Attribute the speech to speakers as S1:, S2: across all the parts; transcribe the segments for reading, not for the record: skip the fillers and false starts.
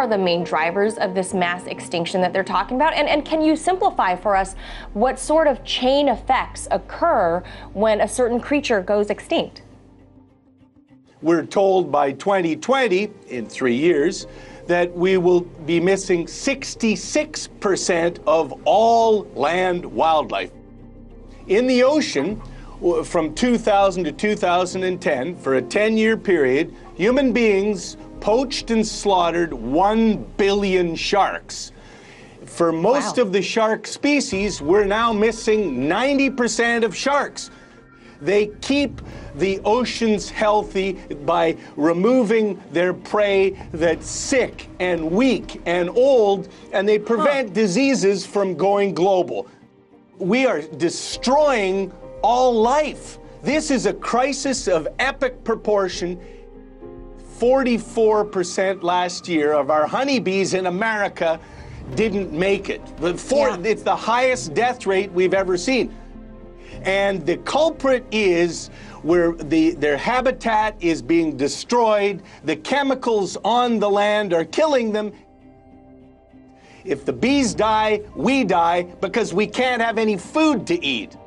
S1: are the main drivers of this mass extinction that they're talking about? And can you simplify for us what sort of chain effects occur when a certain creature goes extinct?
S2: We're told by 2020, in 3 years, that we will be missing 66% of all land wildlife. In the ocean, from 2000 to 2010, for a 10-year period, human beings poached and slaughtered 1 billion sharks. For most of the shark species, we're now missing 90% of sharks. They keep the oceans healthy by removing their prey that's sick and weak and old, and they prevent diseases from going global. We are destroying all life. This is a crisis of epic proportion. 44% last year of our honeybees in America didn't make it. It's the highest death rate we've ever seen. And the culprit is where their habitat is being destroyed, the chemicals on the land are killing them. If the bees die, we die because we can't have any food to eat.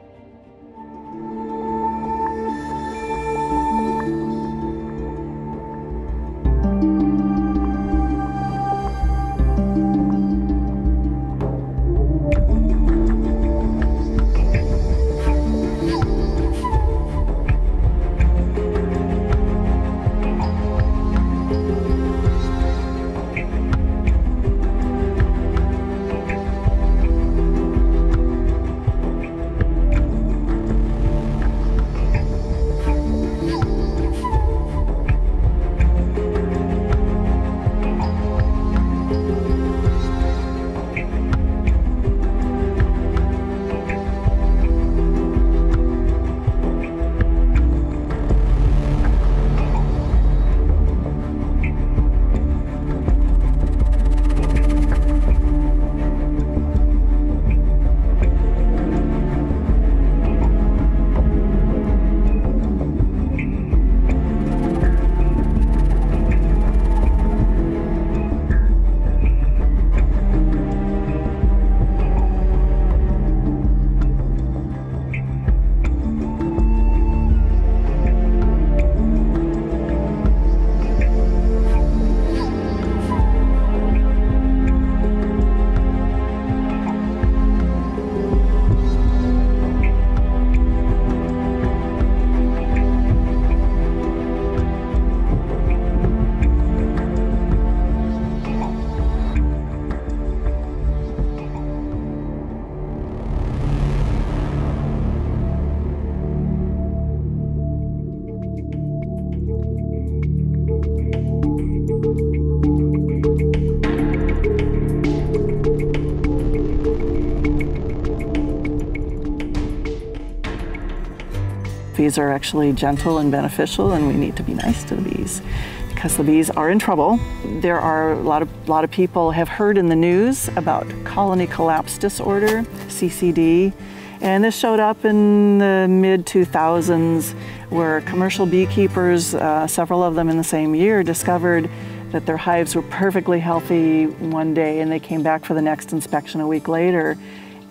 S3: Bees are actually gentle and beneficial, and we need to be nice to the bees because the bees are in trouble. There are a lot of people have heard in the news about colony collapse disorder, CCD, and this showed up in the mid-2000s where commercial beekeepers, several of them in the same year, discovered that their hives were perfectly healthy one day, and they came back for the next inspection a week later,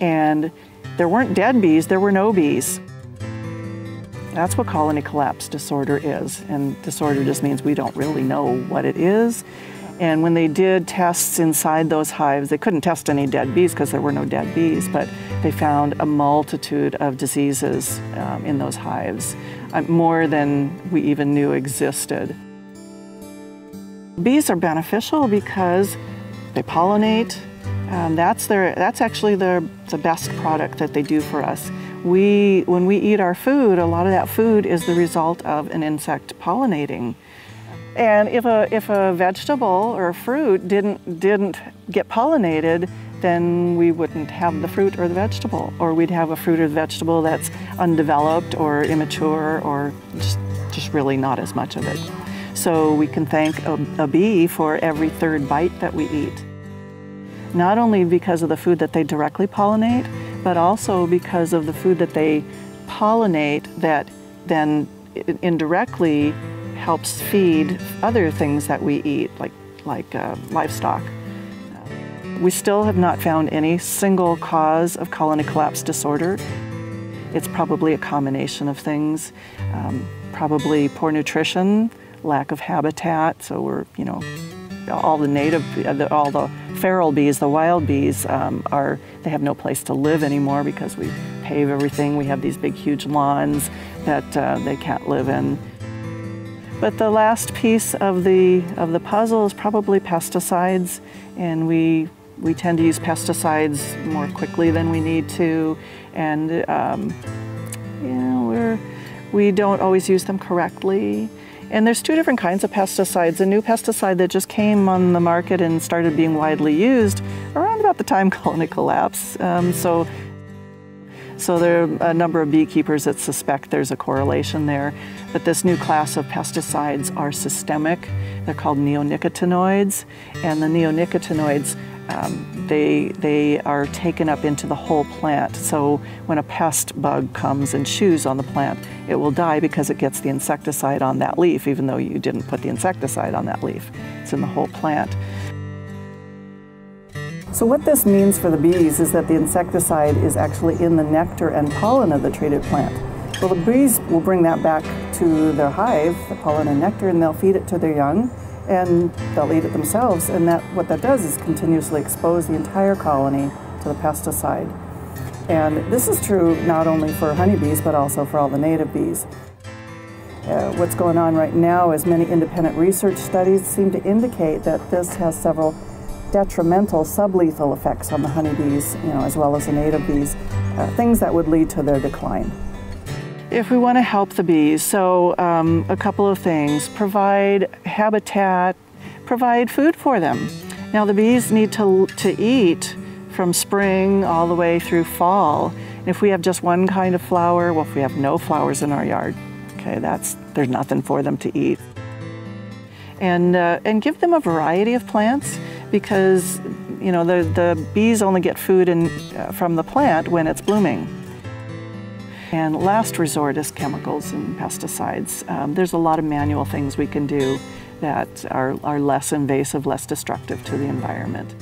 S3: and there weren't dead bees, there were no bees. That's what colony collapse disorder is, and disorder just means we don't really know what it is. And when they did tests inside those hives, they couldn't test any dead bees because there were no dead bees, but they found a multitude of diseases in those hives, more than we even knew existed. Bees are beneficial because they pollinate. That's actually the best product that they do for us. When we eat our food, a lot of that food is the result of an insect pollinating. And if a vegetable or a fruit didn't get pollinated, then we wouldn't have the fruit or the vegetable, or we'd have a fruit or the vegetable that's undeveloped or immature or just really not as much of it. So we can thank a bee for every third bite that we eat. Not only because of the food that they directly pollinate, but also because of the food that they pollinate that then indirectly helps feed other things that we eat, like livestock. We still have not found any single cause of colony collapse disorder. It's probably a combination of things, probably poor nutrition, lack of habitat. So we're, all the feral bees, the wild bees, they have no place to live anymore because we pave everything. We have these big, huge lawns that they can't live in. But the last piece of the puzzle is probably pesticides, and we tend to use pesticides more quickly than we need to, and we don't always use them correctly. And there's two different kinds of pesticides. A new pesticide that just came on the market and started being widely used around about the time colony collapse. So there are a number of beekeepers that suspect there's a correlation there. But this new class of pesticides are systemic. They're called neonicotinoids. And the neonicotinoids, they are taken up into the whole plant. So when a pest bug comes and chews on the plant, it will die because it gets the insecticide on that leaf, even though you didn't put the insecticide on that leaf. It's in the whole plant. So what this means for the bees is that the insecticide is actually in the nectar and pollen of the treated plant. Well, the bees will bring that back to their hive, the pollen and nectar, and they'll feed it to their young, and they'll eat it themselves. And what that does is continuously expose the entire colony to the pesticide. And this is true not only for honeybees, but also for all the native bees. What's going on right now is many independent research studies seem to indicate that this has several detrimental sublethal effects on the honeybees, as well as the native bees, things that would lead to their decline. If we want to help the bees, so a couple of things: provide habitat, provide food for them. Now the bees need to eat from spring all the way through fall. And if we have just one kind of flower, well, if we have no flowers in our yard, okay, there's nothing for them to eat. And give them a variety of plants, because the bees only get food from the plant when it's blooming. And last resort is chemicals and pesticides. There's a lot of manual things we can do that are less invasive, less destructive to the environment.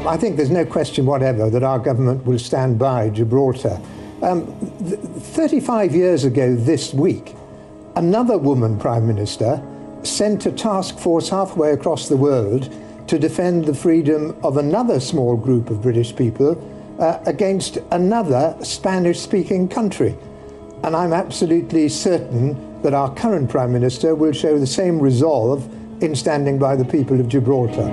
S4: I think there's no question whatever that our government will stand by Gibraltar. 35 years ago this week, another woman Prime Minister sent a task force halfway across the world to defend the freedom of another small group of British people against another Spanish-speaking country. And I'm absolutely certain that our current Prime Minister will show the same resolve in standing by the people of Gibraltar.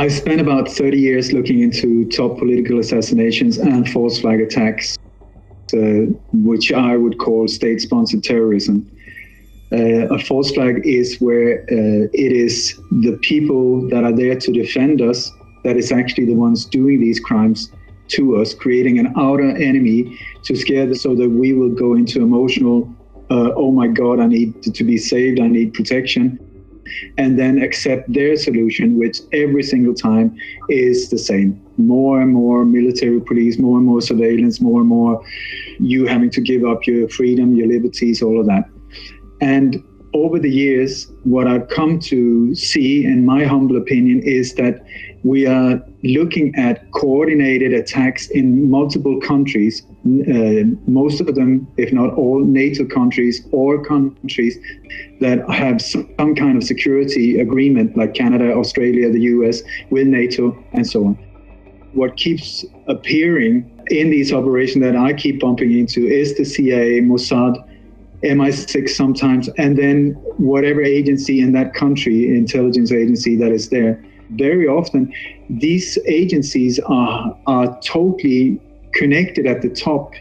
S5: I spent about 30 years looking into top political assassinations and false flag attacks, which I would call state-sponsored terrorism. A false flag is where it is the people that are there to defend us that is actually the ones doing these crimes to us, creating an outer enemy to scare us so that we will go into emotional, oh my God, I need to be saved, I need protection, and then accept their solution, which every single time is the same. More and more military police, more and more surveillance, more and more you having to give up your freedom, your liberties, all of that. And over the years, what I've come to see, in my humble opinion, is that we are looking at coordinated attacks in multiple countries, most of them, if not all, NATO countries or countries that have some kind of security agreement, like Canada, Australia, the US, with NATO, and so on. What keeps appearing in these operations that I keep bumping into is the CIA, Mossad, MI6 sometimes, and then whatever agency in that country, intelligence agency that is there. Very often, these agencies are totally connected at the top.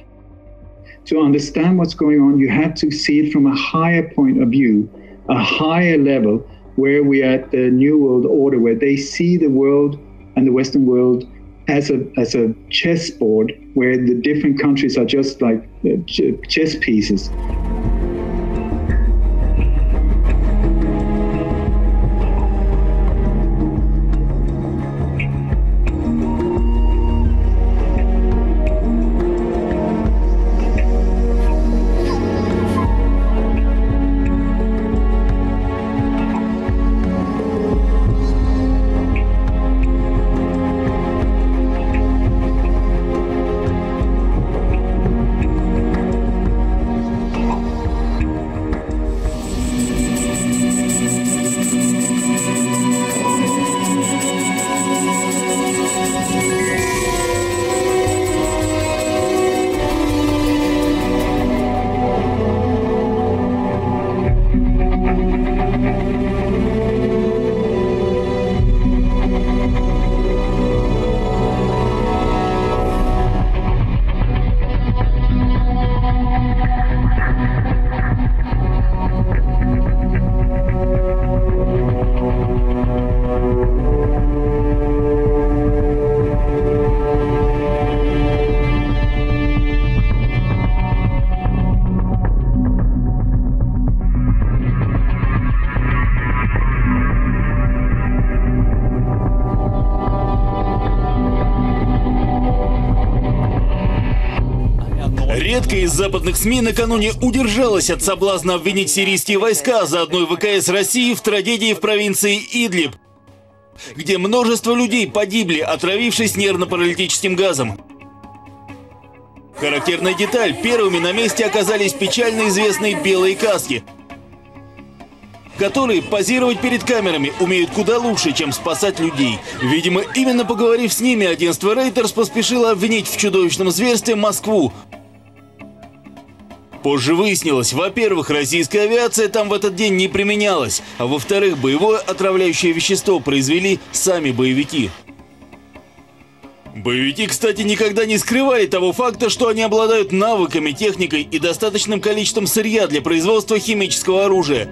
S5: To understand what's going on, you have to see it from a higher point of view, a higher level, where we are at the New World Order, where they see the world and the Western world as a chessboard, where the different countries are just like chess pieces.
S6: Редкая из западных СМИ накануне удержалась от соблазна обвинить сирийские войска, заодно и ВКС России, в трагедии в провинции Идлиб, где множество людей погибли, отравившись нервно-паралитическим газом. Характерная деталь – первыми на месте оказались печально известные белые каски, которые позировать перед камерами умеют куда лучше, чем спасать людей. Видимо, именно поговорив с ними, агентство Reuters поспешило обвинить в чудовищном зверстве Москву. Позже выяснилось, во-первых, российская авиация там в этот день не применялась, а во-вторых, боевое отравляющее вещество произвели сами боевики. Боевики, кстати, никогда не скрывали того факта, что они обладают навыками, техникой и достаточным количеством сырья для производства химического оружия.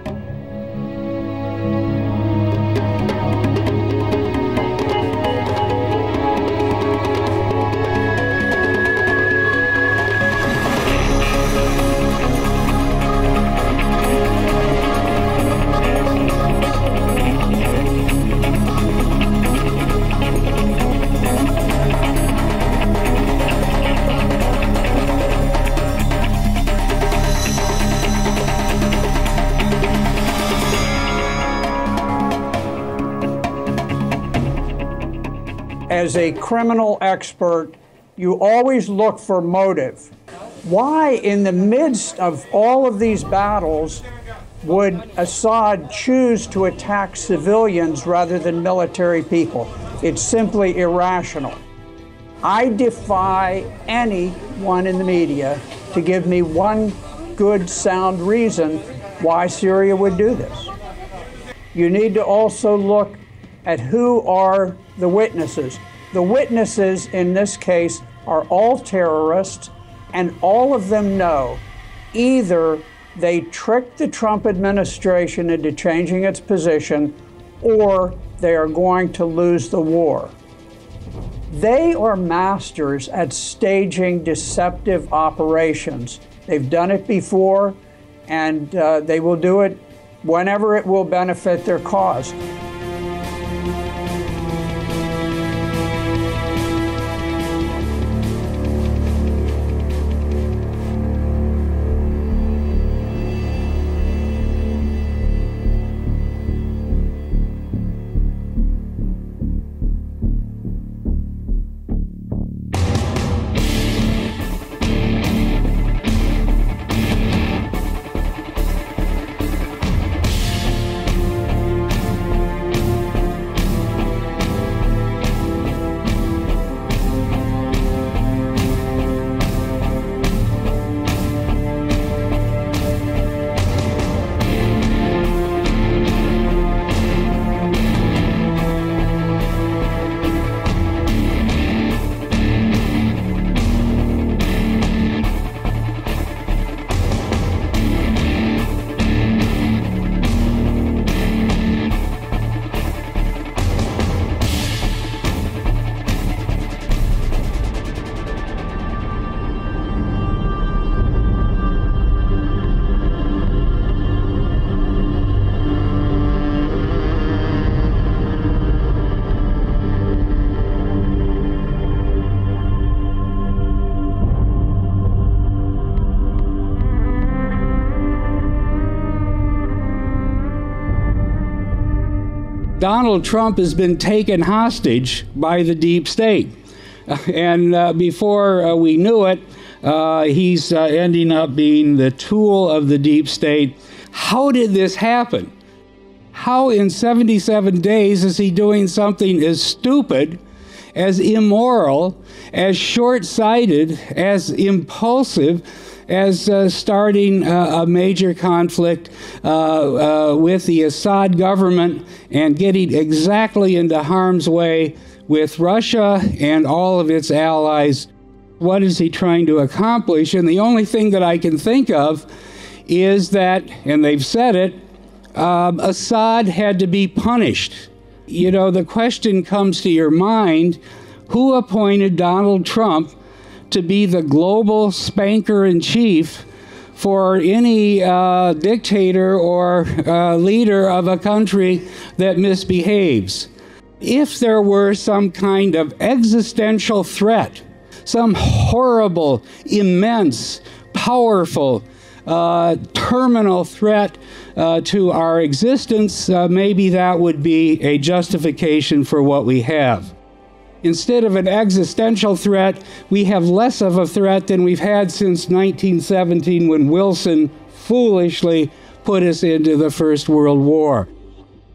S7: As a criminal expert, you always look for motive. Why, in the midst of all of these battles, would Assad choose to attack civilians rather than military people? It's simply irrational. I defy anyone in the media to give me one good, sound reason why Syria would do this. You need to also look at who are the witnesses. The witnesses in this case are all terrorists, and all of them know either they tricked the Trump administration into changing its position, or they are going to lose the war. They are masters at staging deceptive operations. They've done it before, and they will do it whenever it will benefit their cause.
S8: Donald Trump has been taken hostage by the deep state. And before we knew it, he's ending up being the tool of the deep state. How did this happen? How in 77 days is he doing something as stupid, as immoral, as short-sighted, as impulsive, as starting a major conflict with the Assad government and getting exactly into harm's way with Russia and all of its allies? What is he trying to accomplish? And the only thing that I can think of is that, and they've said it, Assad had to be punished. You know, the question comes to your mind, who appointed Donald Trump to be the global spanker-in-chief for any dictator or leader of a country that misbehaves? If there were some kind of existential threat, some horrible, immense, powerful, terminal threat to our existence, maybe that would be a justification for what we have. Instead of an existential threat, we have less of a threat than we've had since 1917, when Wilson foolishly put us into the First World War.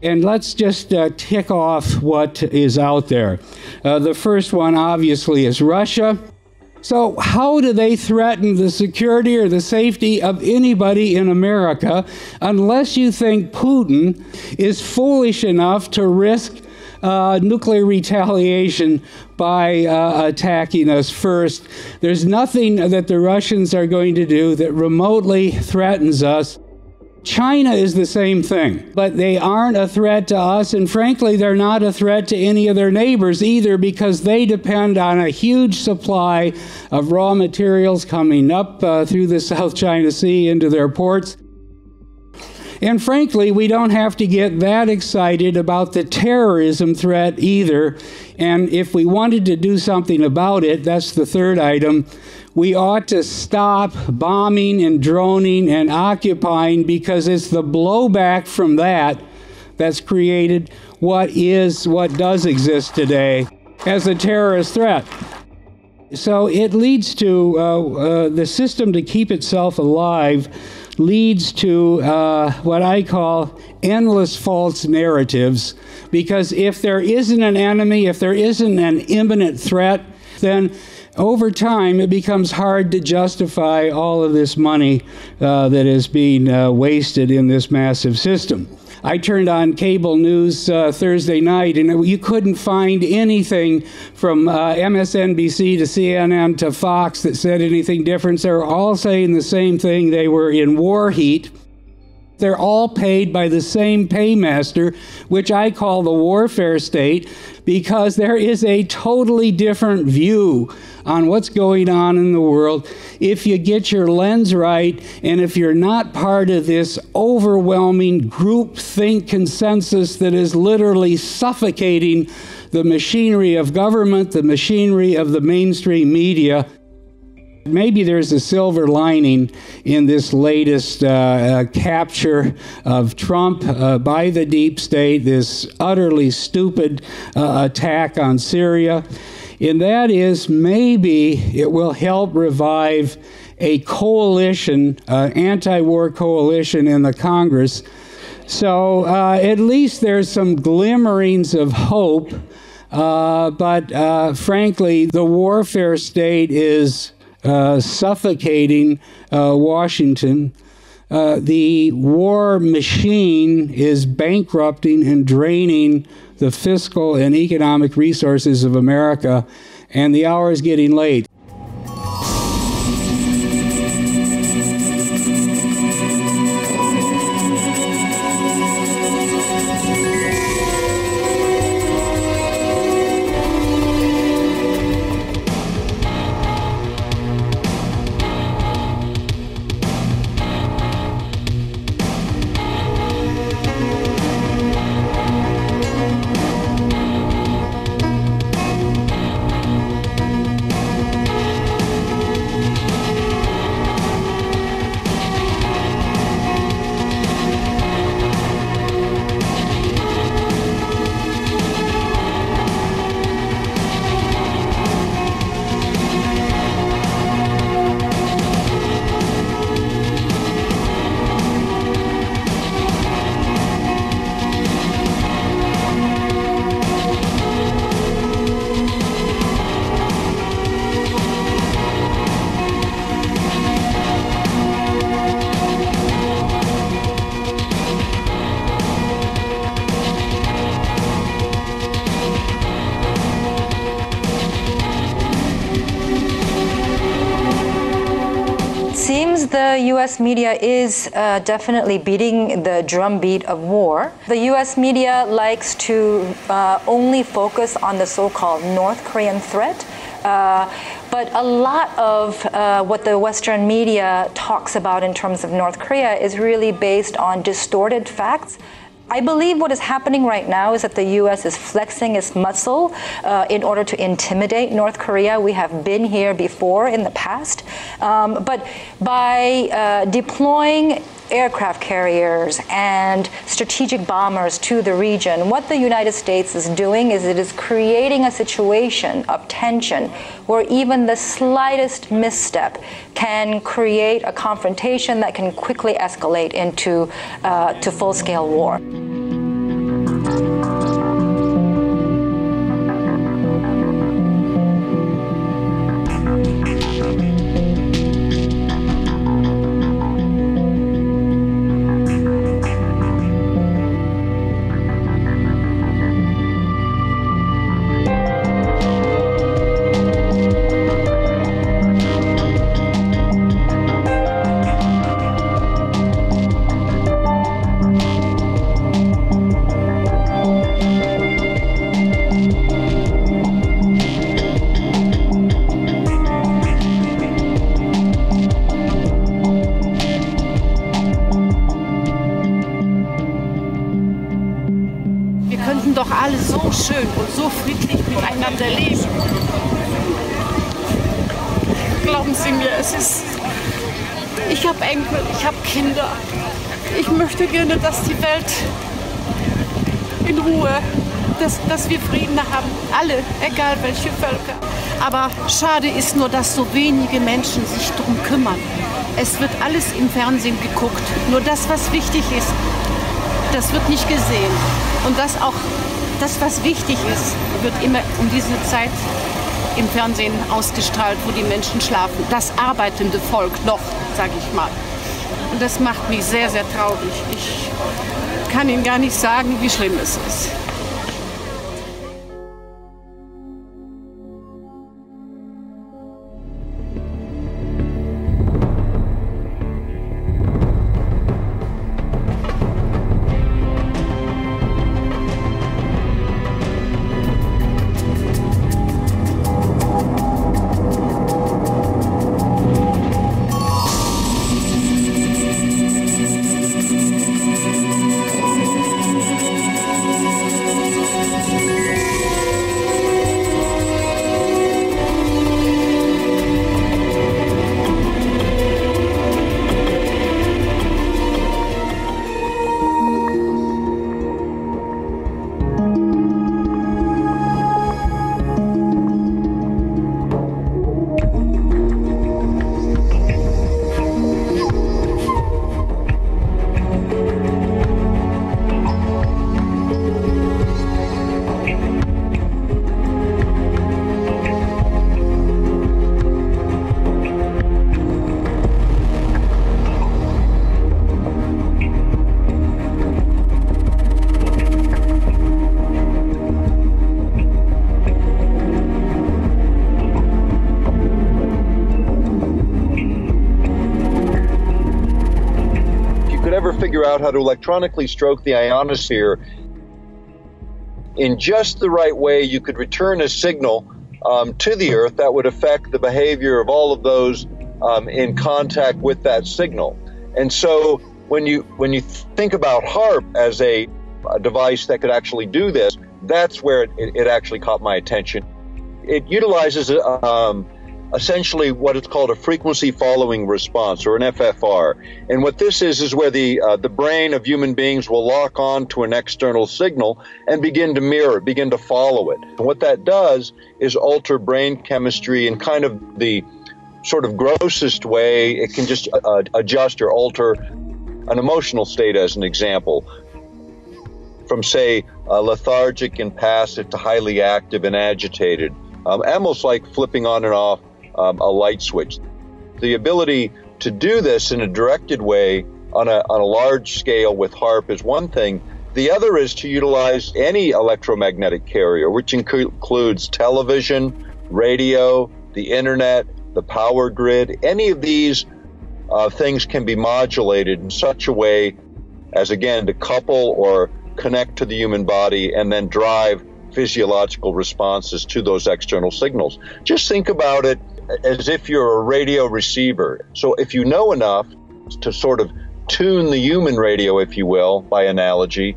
S8: And let's just tick off what is out there. The first one, obviously, is Russia. So how do they threaten the security or the safety of anybody in America unless you think Putin is foolish enough to risk nuclear retaliation by attacking us first? There's nothing that the Russians are going to do that remotely threatens us. China is the same thing, but they aren't a threat to us, and frankly, they're not a threat to any of their neighbors either, because they depend on a huge supply of raw materials coming up through the South China Sea into their ports. And frankly, we don't have to get that excited about the terrorism threat either. And if we wanted to do something about it, that's the third item, we ought to stop bombing and droning and occupying, because it's the blowback from that that's created what does exist today as a terrorist threat. So it leads to the system to keep itself alive leads to what I call endless false narratives, because if there isn't an enemy, if there isn't an imminent threat, then over time it becomes hard to justify all of this money that is being wasted in this massive system. I turned on cable news Thursday night, and you couldn't find anything from MSNBC to CNN to Fox that said anything different. They were all saying the same thing. They were in war heat. They're all paid by the same paymaster, which I call the warfare state, because there is a totally different view on what's going on in the world if you get your lens right, and if you're not part of this overwhelming groupthink consensus that is literally suffocating the machinery of government, the machinery of the mainstream media. Maybe there's a silver lining in this latest capture of Trump by the deep state, this utterly stupid attack on Syria, and that is maybe it will help revive a coalition, anti-war coalition in the Congress. So at least there's some glimmerings of hope, but frankly, the warfare state is suffocating Washington. The war machine is bankrupting and draining the fiscal and economic resources of America, and the hour is getting late.
S9: The U.S. media is definitely beating the drumbeat of war. The U.S. media likes to only focus on the so-called North Korean threat. But a lot of what the Western media talks about in terms of North Korea is really based on distorted facts. I believe what is happening right now is that the U.S. is flexing its muscle in order to intimidate North Korea. We have been here before in the past. But by deploying aircraft carriers and strategic bombers to the region, what the United States is doing is it is creating a situation of tension where even the slightest misstep can create a confrontation that can quickly escalate into to full-scale war.
S10: So schön und so friedlich miteinander leben. Glauben Sie mir, ich habe Enkel, ich habe Kinder. Ich möchte gerne, dass die Welt in Ruhe, dass wir Frieden haben, alle, egal welche Völker. Aber schade ist nur, dass so wenige Menschen sich darum kümmern. Es wird alles im Fernsehen geguckt, nur das, was wichtig ist, das wird nicht gesehen. Und das auch das, was wichtig ist, wird immer um diese Zeit im Fernsehen ausgestrahlt, wo die Menschen schlafen. Das arbeitende Volk noch, sage ich mal. Und das macht mich sehr, sehr traurig. kann Ihnen gar nicht sagen, wie schlimm es ist.
S11: Figure out how to electronically stroke the ionosphere in just the right way, you could return a signal to the Earth that would affect the behavior of all of those in contact with that signal. And so when you think about HAARP as a device that could actually do this, that's where it actually caught my attention. It utilizes essentially what is called a frequency following response, or an FFR. And what this is where the brain of human beings will lock on to an external signal and begin to mirror, begin to follow it. And what that does is alter brain chemistry in kind of the sort of grossest way. It can just adjust or alter an emotional state, as an example, from, say, lethargic and passive to highly active and agitated, almost like flipping on and off a light switch. The ability to do this in a directed way on a large scale with HAARP is one thing. The other is to utilize any electromagnetic carrier, which includes television, radio, the internet, the power grid. Any of these things can be modulated in such a way as, again, to couple or connect to the human body and then drive physiological responses to those external signals. Just think about it as if you're a radio receiver. So if you know enough to sort of tune the human radio, if you will, by analogy,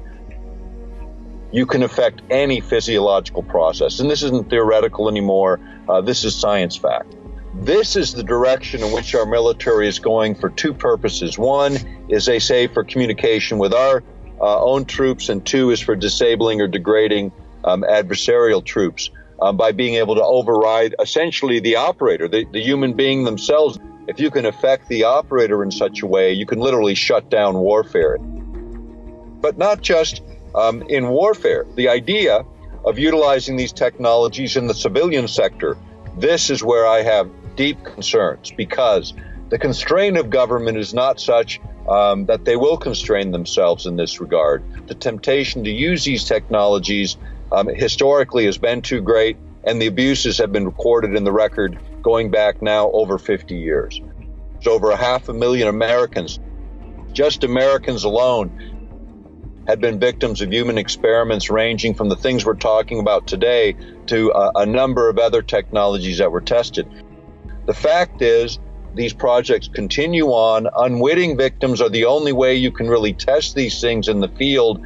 S11: you can affect any physiological process. And this isn't theoretical anymore. This is science fact. This is the direction in which our military is going for two purposes. One is, they say, for communication with our own troops, and two is for disabling or degrading adversarial troops by being able to override essentially the operator, the human being themselves. If you can affect the operator in such a way, you can literally shut down warfare. But not just in warfare. The idea of utilizing these technologies in the civilian sector, this is where I have deep concerns, because the constraint of government is not such that they will constrain themselves in this regard. The temptation to use these technologies historically has been too great, and the abuses have been recorded in the record going back now over 50 years. There's over 500,000 Americans, just Americans alone, had been victims of human experiments ranging from the things we're talking about today to a number of other technologies that were tested. The fact is, these projects continue on. Unwitting victims are the only way you can really test these things in the field.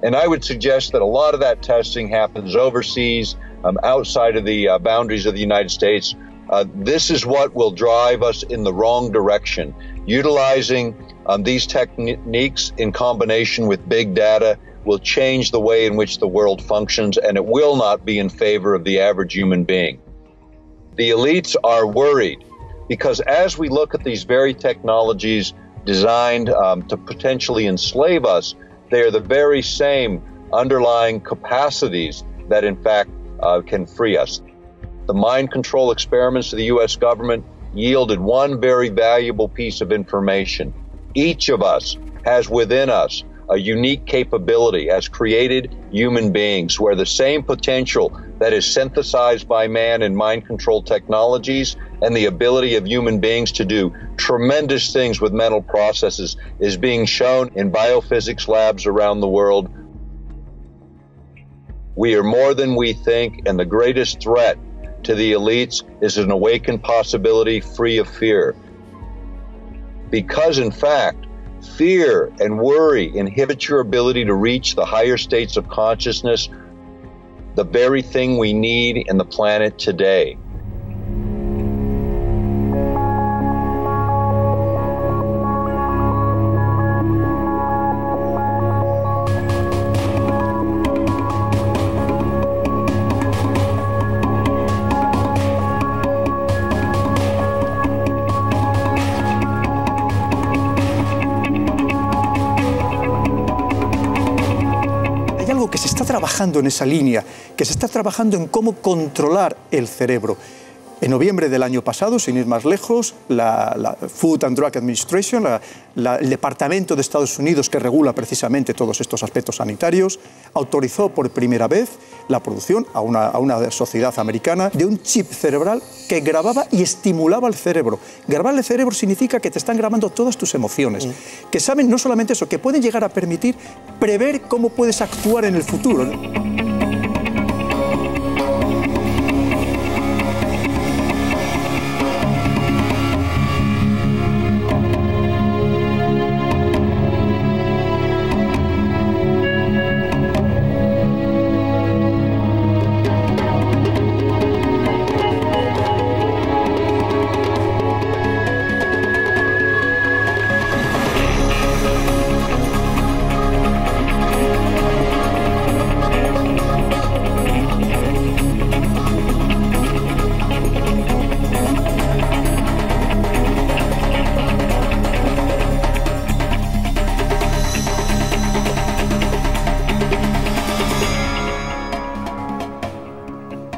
S11: And I would suggest that a lot of that testing happens overseas, outside of the boundaries of the United States. This is what will drive us in the wrong direction. Utilizing these techniques in combination with big data will change the way in which the world functions, and it will not be in favor of the average human being. The elites are worried because as we look at these very technologies designed to potentially enslave us, they are the very same underlying capacities that in fact can free us. The mind control experiments of the U.S. government yielded one very valuable piece of information. Each of us has within us a unique capability as created human beings, where the same potential that is synthesized by man in mind control technologies and the ability of human beings to do tremendous things with mental processes is being shown in biophysics labs around the world. We are more than we think, and the greatest threat to the elites is an awakened possibility free of fear. Because in fact, fear and worry inhibit your ability to reach the higher states of consciousness, the very thing we need in the planet today.
S12: Que se está trabajando en esa línea, que se está trabajando en cómo controlar el cerebro. En noviembre del año pasado, sin ir más lejos, la Food and Drug Administration, el Departamento de Estados Unidos que regula precisamente todos estos aspectos sanitarios, autorizó por primera vez la producción a una sociedad americana de un chip cerebral que grababa y estimulaba el cerebro. Grabar el cerebro significa que te están grabando todas tus emociones, que saben no solamente eso, que pueden llegar a permitir prever cómo puedes actuar en el futuro.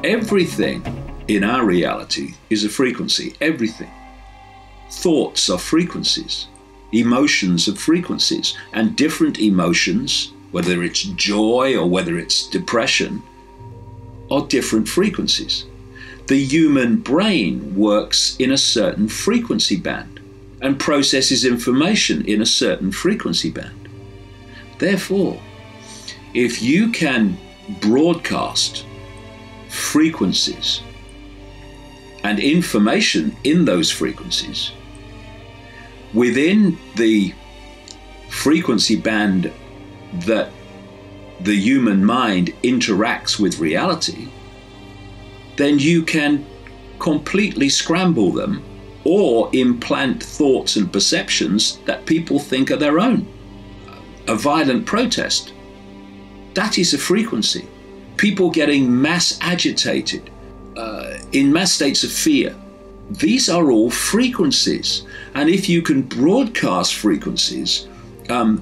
S13: Everything in our reality is a frequency, everything. Thoughts are frequencies, emotions are frequencies, and different emotions, whether it's joy or whether it's depression, are different frequencies. The human brain works in a certain frequency band and processes information in a certain frequency band. Therefore, if you can broadcast frequencies and information in those frequencies within the frequency band that the human mind interacts with reality, then you can completely scramble them or implant thoughts and perceptions that people think are their own. A violent protest, that is a frequency. People getting mass agitated, in mass states of fear. These are all frequencies. And if you can broadcast frequencies in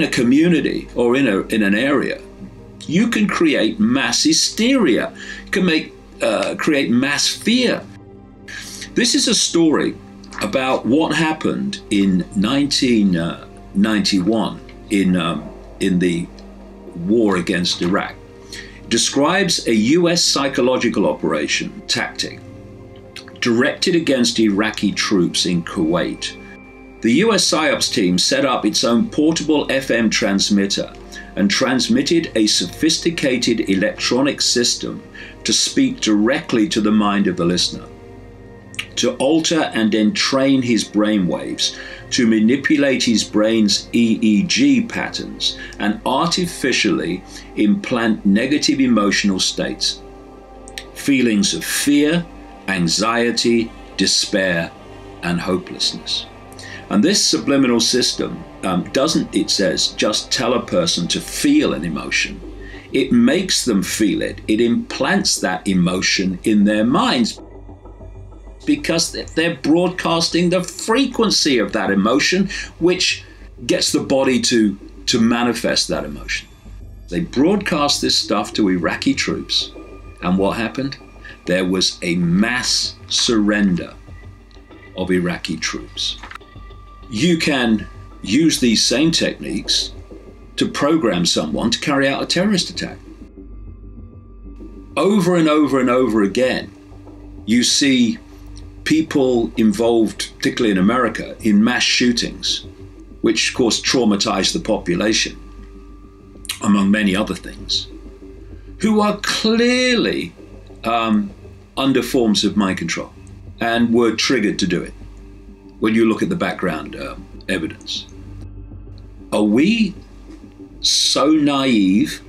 S13: a community or in an area, you can create mass hysteria, you can create mass fear. This is a story about what happened in 1991 in the war against Iraq. It describes a US psychological operation tactic directed against Iraqi troops in Kuwait. The US PSYOPs team set up its own portable FM transmitter and transmitted a sophisticated electronic system to speak directly to the mind of the listener, to alter and entrain his brainwaves, to manipulate his brain's EEG patterns and artificially implant negative emotional states, feelings of fear, anxiety, despair, and hopelessness. And this subliminal system doesn't, it says, just tell a person to feel an emotion. It makes them feel it. It implants that emotion in their minds, because they're broadcasting the frequency of that emotion, which gets the body to manifest that emotion. They broadcast this stuff to Iraqi troops, and what happened? There was a mass surrender of Iraqi troops. You can use these same techniques to program someone to carry out a terrorist attack. Over and over and over again, you see people involved, particularly in America, in mass shootings, which of course traumatize the population, among many other things, who are clearly under forms of mind control and were triggered to do it when you look at the background evidence. Are we so naive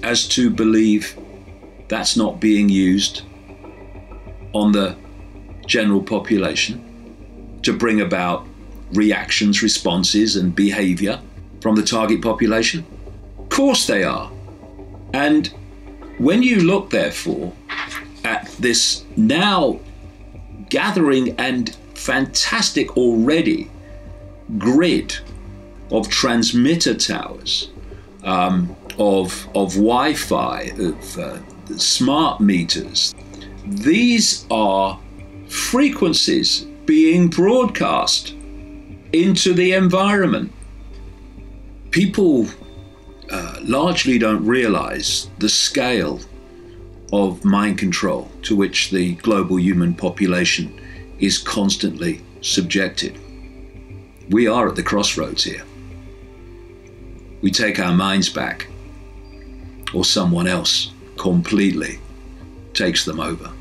S13: as to believe that's not being used on the general population to bring about reactions, responses, and behavior from the target population? Of course they are. And when you look, therefore, at this now gathering and fantastic already grid of transmitter towers, of Wi-Fi, of smart meters, these are frequencies being broadcast into the environment. People largely don't realize the scale of mind control to which the global human population is constantly subjected. We are at the crossroads here. We take our minds back, or someone else completely takes them over.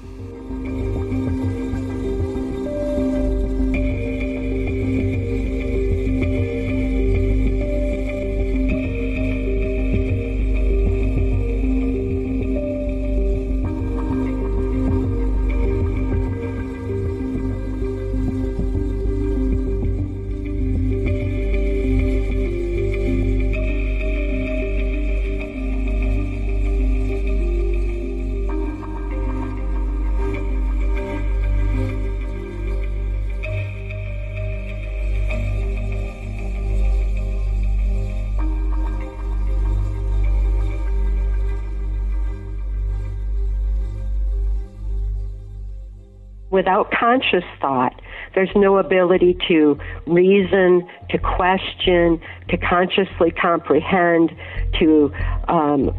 S14: Without conscious thought, there's no ability to reason, to question, to consciously comprehend, to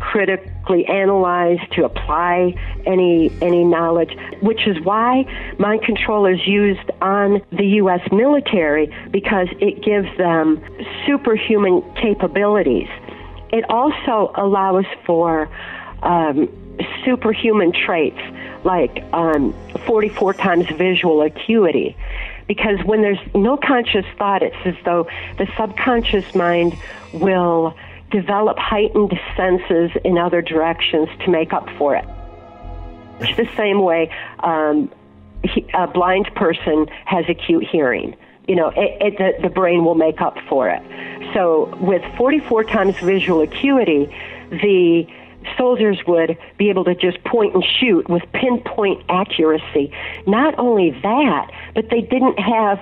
S14: critically analyze, to apply any knowledge, which is why mind control is used on the U.S. military, because it gives them superhuman capabilities. It also allows for superhuman traits like 44 times visual acuity, because when there's no conscious thought, it's as though the subconscious mind will develop heightened senses in other directions to make up for it. It's the same way a blind person has acute hearing. You know, the brain will make up for it. So with 44 times visual acuity, the soldiers would be able to just point and shoot with pinpoint accuracy. Not only that, but they didn't have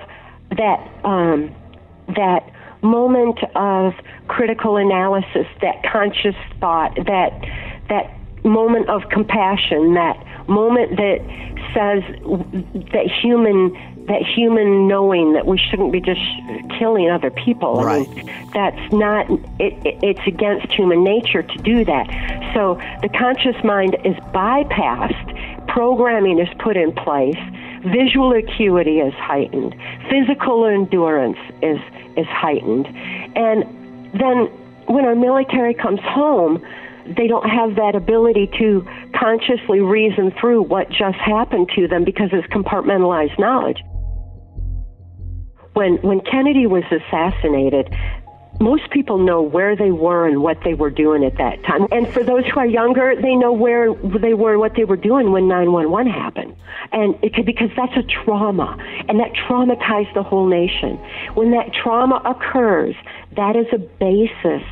S14: that moment of critical analysis, that conscious thought, that moment of compassion, that moment that says that human knowing that we shouldn't be just killing other people.
S15: Right.
S14: I mean, that's not, it's against human nature to do that. So the conscious mind is bypassed, programming is put in place, visual acuity is heightened, physical endurance is heightened. And then when our military comes home, they don't have that ability to consciously reason through what just happened to them because it's compartmentalized knowledge. When Kennedy was assassinated, most people know where they were and what they were doing at that time. And for those who are younger, they know where they were and what they were doing when 9/11 happened. And because that's a trauma, and that traumatized the whole nation. When that trauma occurs, that is a basis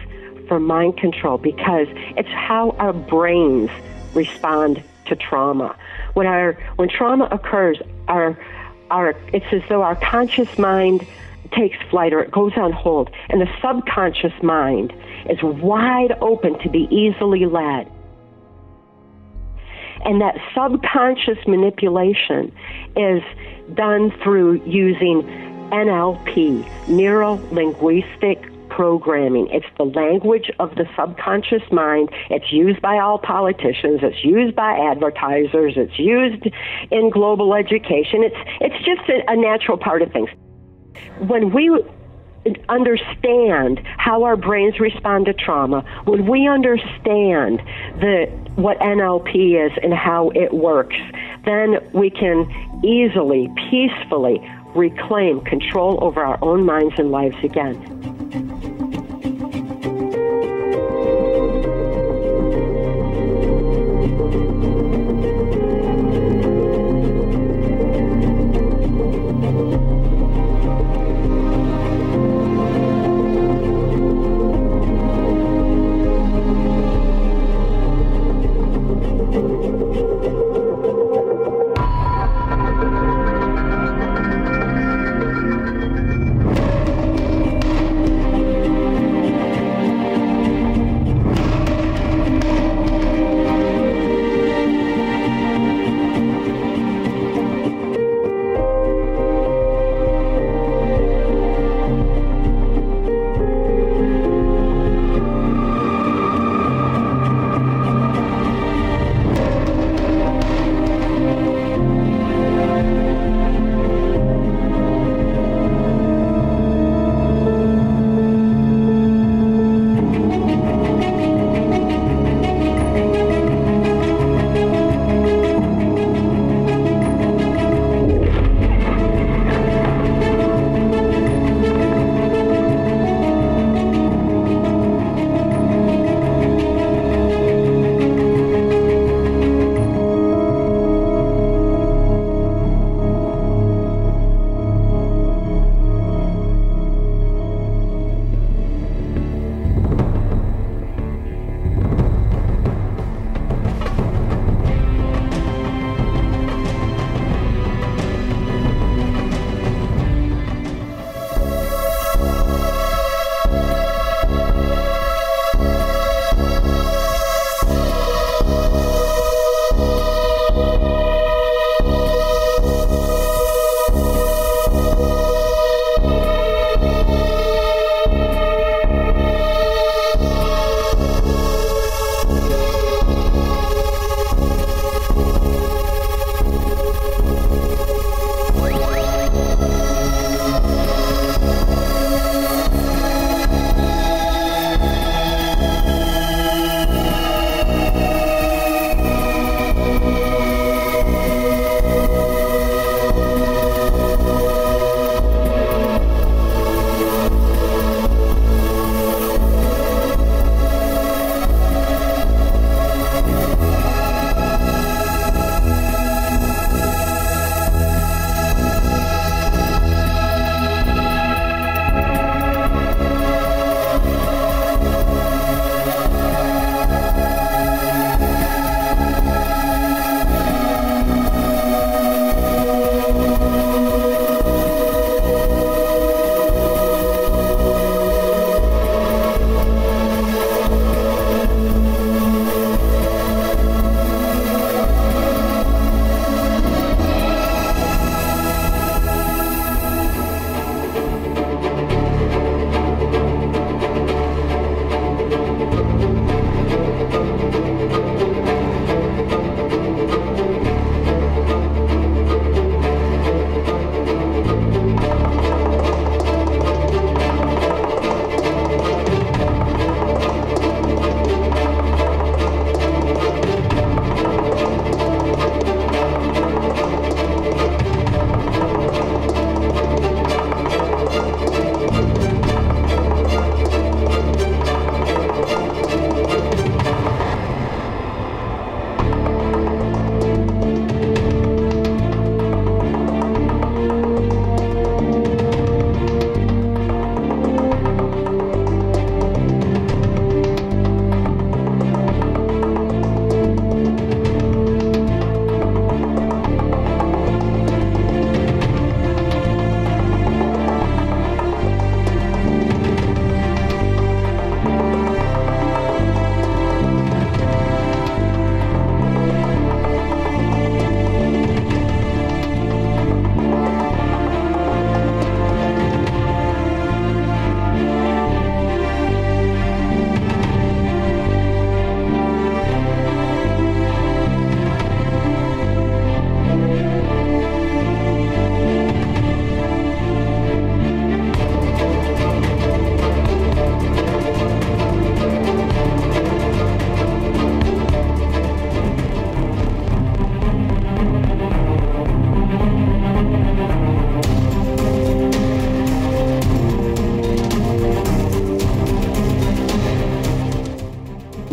S14: for mind control, because it's how our brains respond to trauma. When trauma occurs, it's as though our conscious mind takes flight, or it goes on hold, and the subconscious mind is wide open to be easily led. And that subconscious manipulation is done through using NLP, neuro-linguistic programming. It's the language of the subconscious mind. It's used by all politicians. It's used by advertisers. It's used in global education. It's just a natural part of things. When we understand how our brains respond to trauma, when we understand what NLP is and how it works, then we can easily, peacefully reclaim control over our own minds and lives again.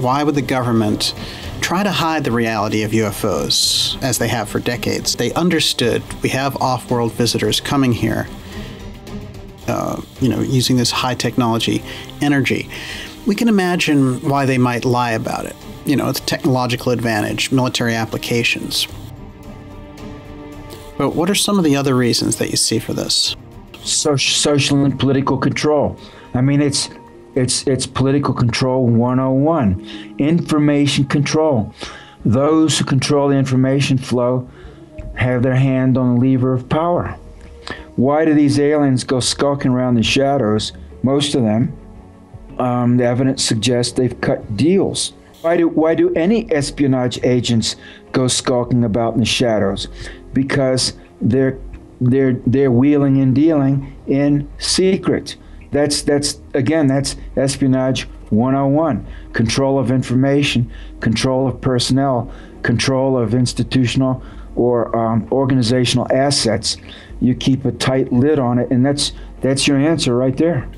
S15: Why would the government try to hide the reality of UFOs, as they have for decades? They understood we have off-world visitors coming here, using this high technology energy. We can imagine why they might lie about it. It's technological advantage, military applications. But what are some of the other reasons that you see for this?
S16: Social and political control. I mean, it's political control 101. Information control. Those who control the information flow have their hand on the lever of power. Why do these aliens go skulking around the shadows? Most of them, the evidence suggests they've cut deals. Why do any espionage agents go skulking about in the shadows? Because they're wheeling and dealing in secret. That's espionage 101. Control of information, control of personnel, control of institutional or organizational assets. You keep a tight lid on it, and that's your answer right there.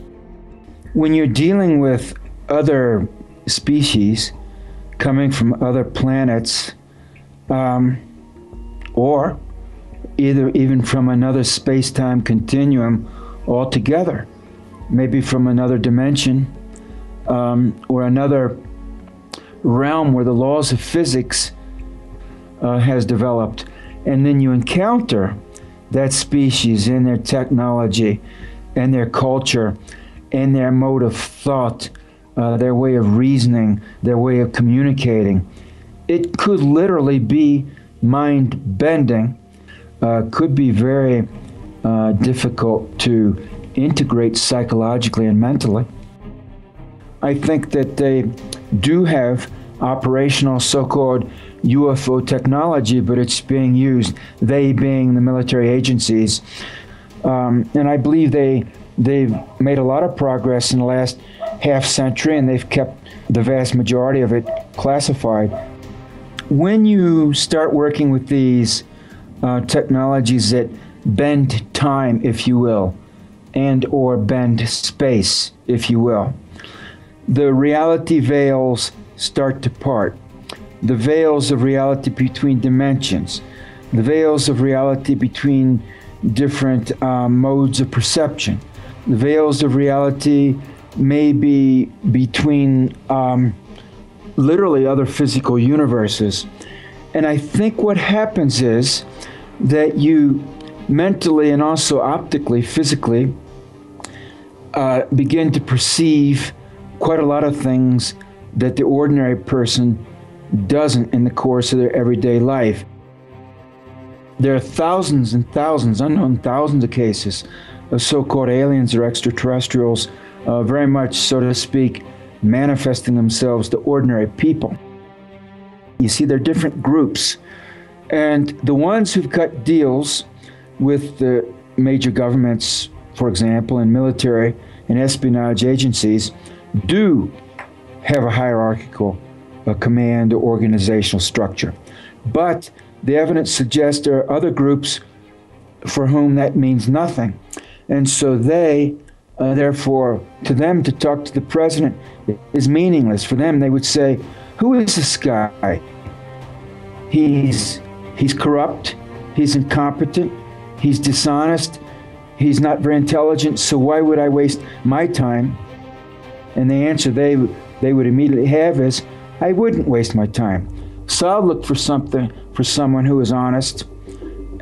S16: When you're dealing with other species coming from other planets, or even from another space-time continuum altogether, maybe from another dimension, or another realm where the laws of physics has developed, and then you encounter that species in their technology and their culture and their mode of thought, their way of reasoning, their way of communicating. It could literally be mind-bending, could be very difficult to integrate psychologically and mentally. I think that they do have operational so-called UFO technology, but it's being used, they being the military agencies. And I believe they've made a lot of progress in the last half century, and they've kept the vast majority of it classified. When you start working with these technologies that bend time, if you will, and or bend space, if you will, the reality veils start to part. The veils of reality between dimensions, the veils of reality between different modes of perception, the veils of reality may be between literally other physical universes. And I think what happens is that you mentally and also optically, physically, begin to perceive quite a lot of things that the ordinary person doesn't in the course of their everyday life. There are thousands and thousands, unknown thousands of cases of so-called aliens or extraterrestrials, very much, so to speak, manifesting themselves to ordinary people. You see, they're different groups. And the ones who've cut deals with the major governments, for example, and military and espionage agencies, do have a hierarchical command or organizational structure. But the evidence suggests there are other groups for whom that means nothing. And so they, therefore, to them to talk to the president is meaningless. For them, they would say, who is this guy? He's corrupt, he's incompetent, he's dishonest, he's not very intelligent, so why would I waste my time? And the answer they would immediately have is, I wouldn't waste my time. So I'll look for someone who is honest,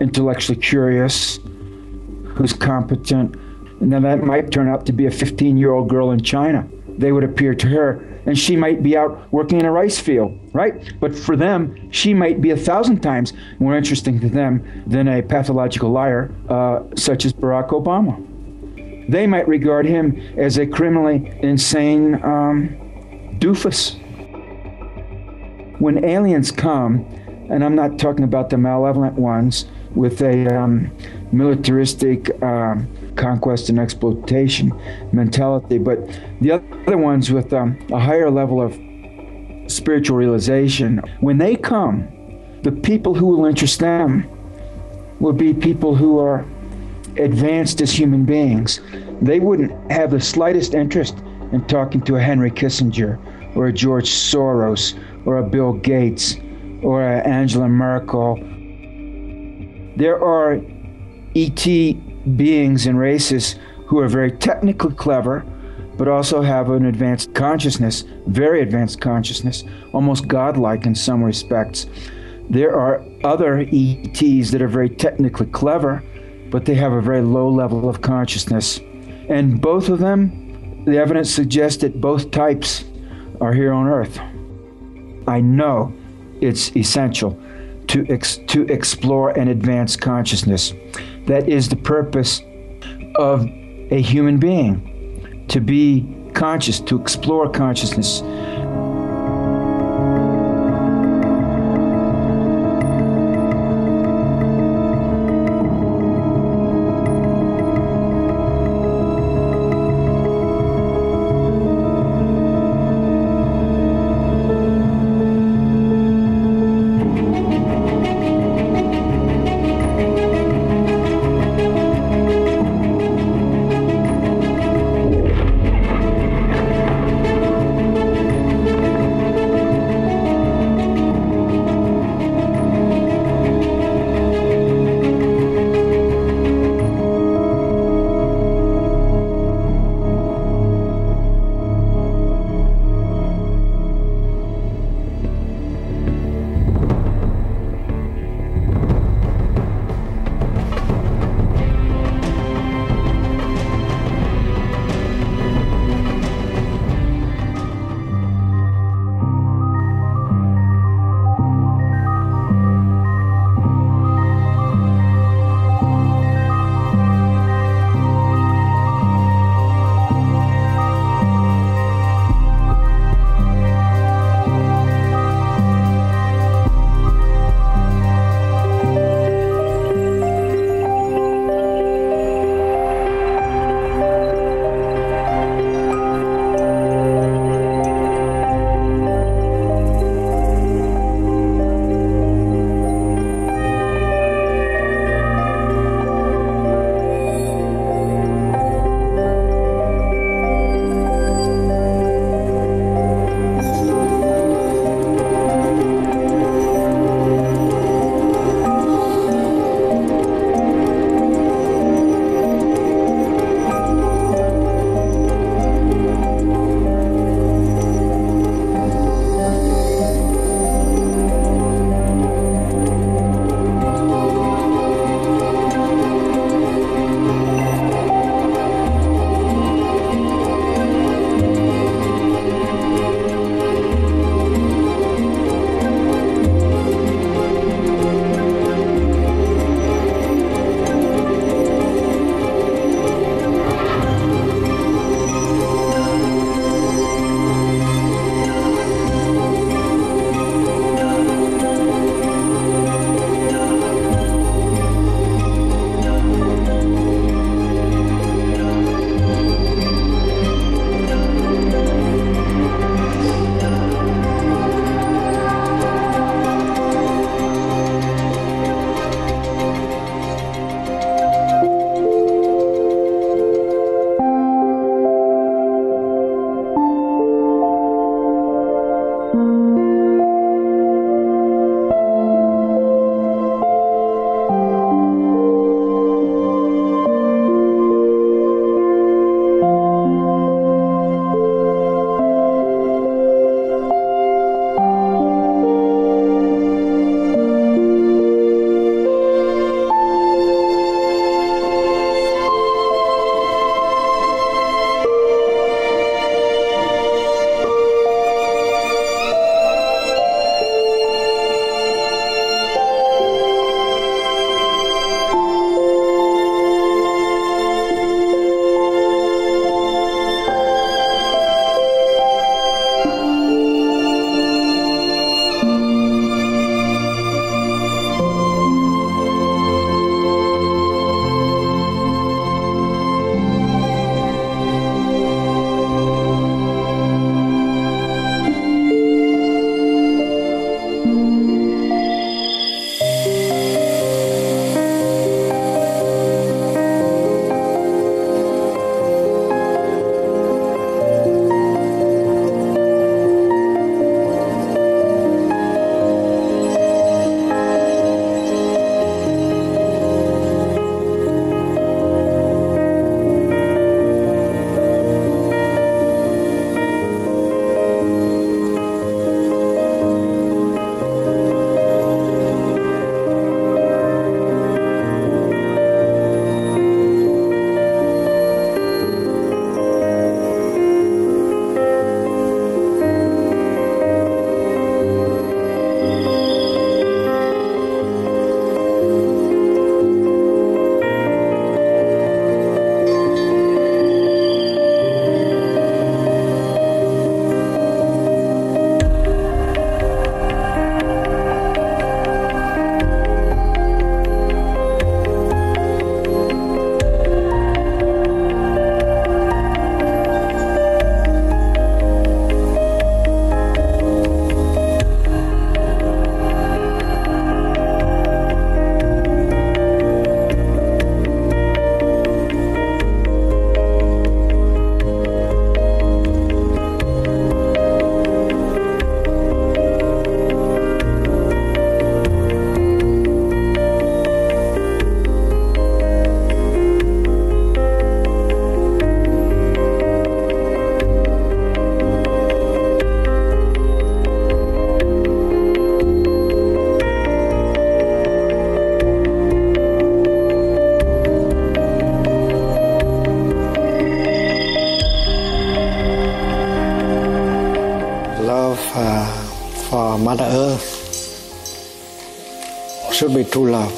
S16: intellectually curious, who's competent, and then that might turn out to be a 15-year-old girl in China. They would appear to her, and she might be out working in a rice field, right? But for them, she might be 1,000 times more interesting to them than a pathological liar such as Barack Obama. They might regard him as a criminally insane doofus. When aliens come, and I'm not talking about the malevolent ones with a militaristic conquest and exploitation mentality, but the other ones with a higher level of spiritual realization, when they come, the people who will interest them will be people who are advanced as human beings. They wouldn't have the slightest interest in talking to a Henry Kissinger or a George Soros, or a Bill Gates, or a Angela Merkel. There are ET beings and races who are very technically clever, but also have an advanced consciousness, very advanced consciousness, almost godlike in some respects. There are other ETs that are very technically clever, but they have a very low level of consciousness. And both of them, the evidence suggests that both types are here on Earth. I know it's essential to explore and advance consciousness. That is the purpose of a human being, to be conscious, to explore consciousness.
S17: should be true love.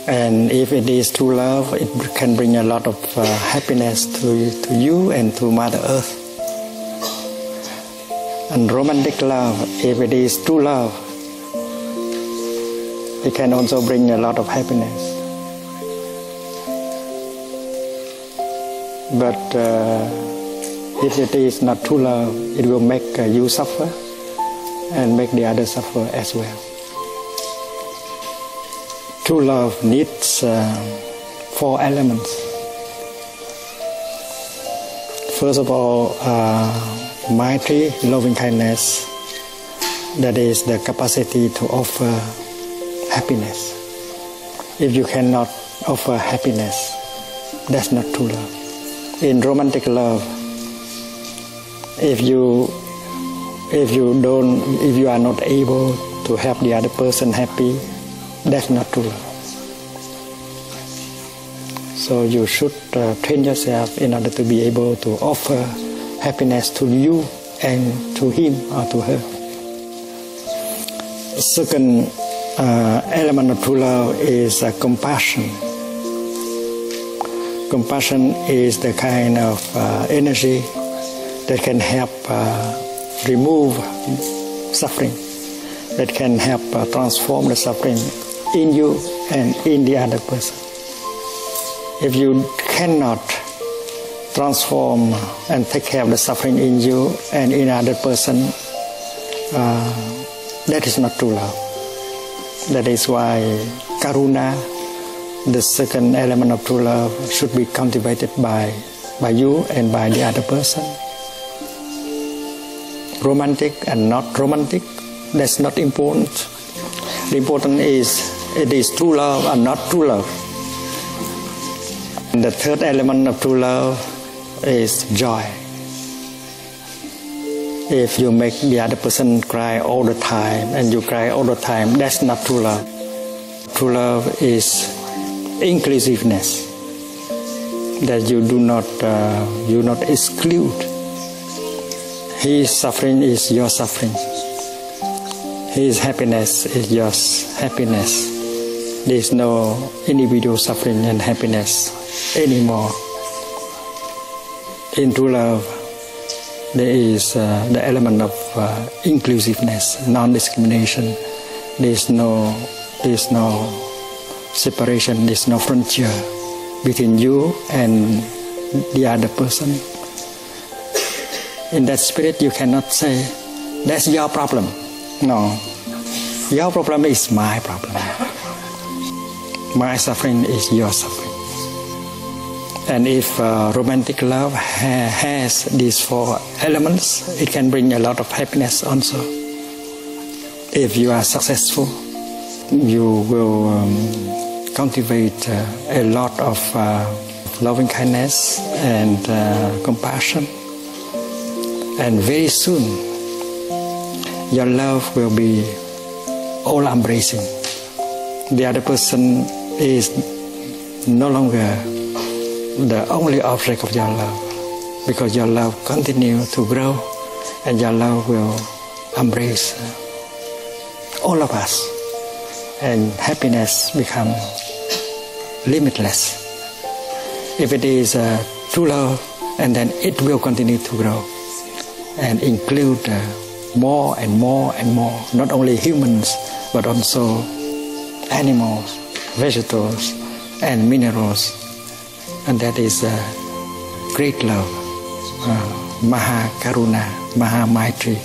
S17: And if it is true love, it can bring a lot of happiness to you and to Mother Earth. And romantic love, if it is true love, it can also bring a lot of happiness. But if it is not true love, it will make you suffer and make the others suffer as well. True love needs 4 elements. First of all, Maitri, loving kindness, that is the capacity to offer happiness. If you cannot offer happiness, that's not true love. In romantic love, if you are not able to help the other person happy, that's not true love. So you should train yourself in order to be able to offer happiness to you and to him or to her. The second element of true love is compassion. Compassion is the kind of energy that can help remove suffering, that can help transform the suffering in you and in the other person. If you cannot transform and take care of the suffering in you and in another person, that is not true love. That is why karuna, the second element of true love, should be cultivated by you and by the other person. Romantic and not romantic, that's not important. The important is it is true love and not true love. And the third element of true love is joy. If you make the other person cry all the time and you cry all the time, that's not true love. True love is inclusiveness, that you do not exclude. His suffering is your suffering. His happiness is your happiness. There is no individual suffering and happiness anymore. In true love, there is the element of inclusiveness, non-discrimination. There is no separation. There is no frontier between you and the other person. In that spirit, you cannot say, that's your problem. No, your problem is my problem. My suffering is your suffering. And if romantic love has these 4 elements, it can bring a lot of happiness also. If you are successful, you will cultivate a lot of loving kindness and compassion. And very soon, your love will be all-embracing. The other person is no longer the only object of your love, because your love continues to grow and your love will embrace all of us, and happiness becomes limitless. If it is true love, and then it will continue to grow and include more and more and more, not only humans, but also animals, vegetables, and minerals. And that is great love, Maha Karuna, Maha Maitri.